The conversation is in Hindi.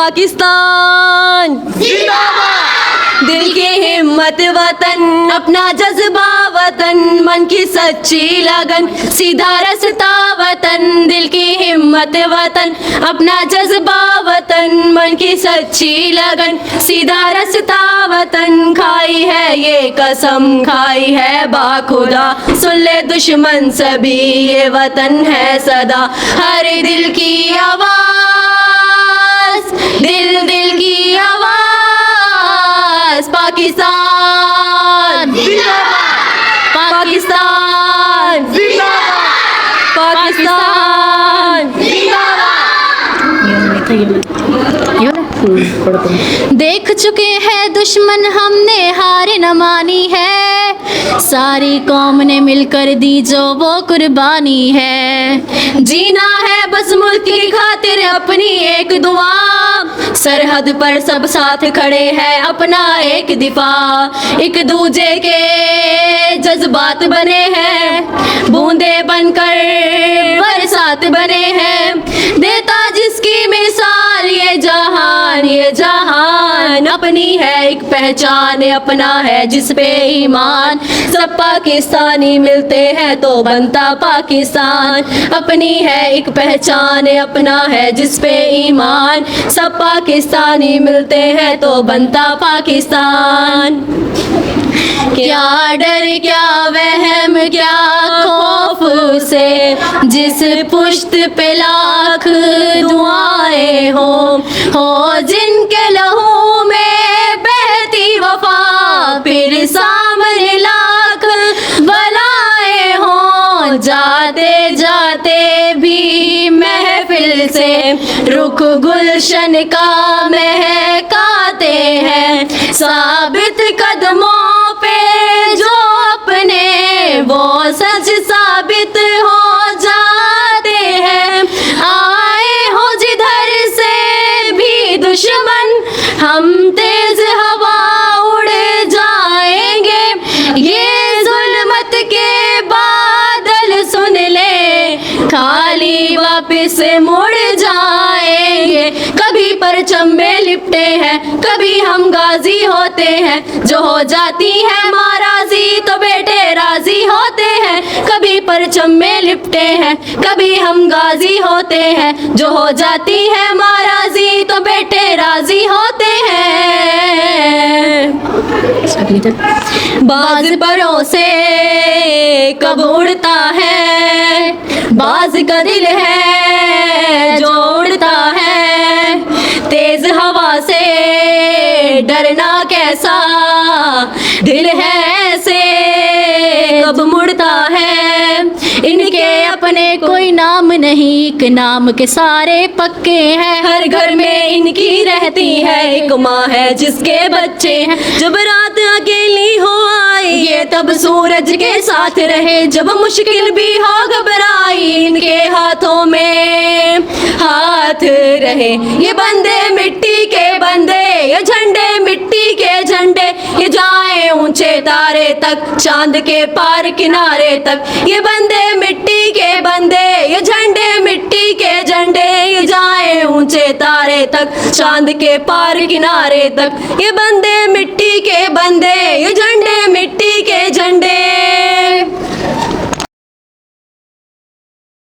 पाकिस्तान दिल की हिम्मत वतन, अपना जज्बा वतन, मन की सच्ची लगन, सीधा रास्ता वतन। दिल की हिम्मत वतन, अपना जज्बा वतन, मन की सच्ची लगन, सीधा रास्ता वतन। खाई है ये कसम, खाई है बाखुदा, सुन ले दुश्मन सभी, ये वतन है सदा। हर दिल की आवाज, दिल दिल की आवाज, पाकिस्तान पाकिस्तान पाकिस्तान। देख चुके हैं दुश्मन हमने, हार न मानी है, सारी कौम ने मिलकर दी जो वो कुर्बानी है। जीना है बस मुल्क की खातिर अपनी एक दुआ, सरहद पर सब साथ खड़े हैं अपना एक दिफा। एक दूजे के जज्बात बने हैं, बूंदे बनकर बरसात बने हैं, देता जिसकी मिसाल ये जहान, ये जहान। अपनी है एक पहचान, अपना है जिस पे ईमान, सब पाकिस्तानी मिलते हैं तो बनता पाकिस्तान। अपनी है एक पहचान, अपना है जिस पे ईमान, सब पाकिस्तानी मिलते हैं तो बनता पाकिस्तान। क्या डर क्या वहम क्या खौफ से, जिस पुश्त पे लाख दुआएं हो जिनके लहू में बहती वफा, फिर सामने लाख बलाएं हो, जाते जाते भी महफिल से रुख गुलशन का महकाते हैं, साबित कदमों पे जो अपने वो सच साबित हो जाते हैं। आए हो जिधर से भी दुश्मन, हम तेज हवा उड़ जाएंगे, ये जुल्मत के बादल सुन ले, खाली वापस मुड़ जाएंगे। कभी परचम में लिपटे हैं, कभी हम गाजी होते हैं, जो हो जाती है महाराजी तो बेटे राजी होते हैं। कभी परचम में लिपटे हैं, कभी हम गाजी होते हैं, जो हो जाती है महाराजी तो बेटे राजी होते हैं। बाज परों से कब उड़ता है, बाज का दिल है जो उड़ता है, तेज हवा से डरना कैसा, दिल है ऐसे कब मुड़ता है। इनके अपने कोई नाम नहीं, एक नाम के सारे पक्के हैं, हर घर में इनकी रहती है एक माँ है जिसके बच्चे हैं। जब रात अकेली हो आई ये तब सूरज के साथ रहे, जब मुश्किल भी हो घबराई इनके हाथों में हाथ रहे। ये बंदे मिट्टी के बंदे, ये झंडे मिट्टी के झंडे, ये जाए ऊंचे तारे तक, चांद के पार किनारे तक। ये बंदे मिट्टी के बंदे, ये झंडे मिट्टी के झंडे, ये जाए ऊंचे तारे तक, चांद के पार किनारे तक। ये बंदे मिट्टी के बंदे, ये झंडे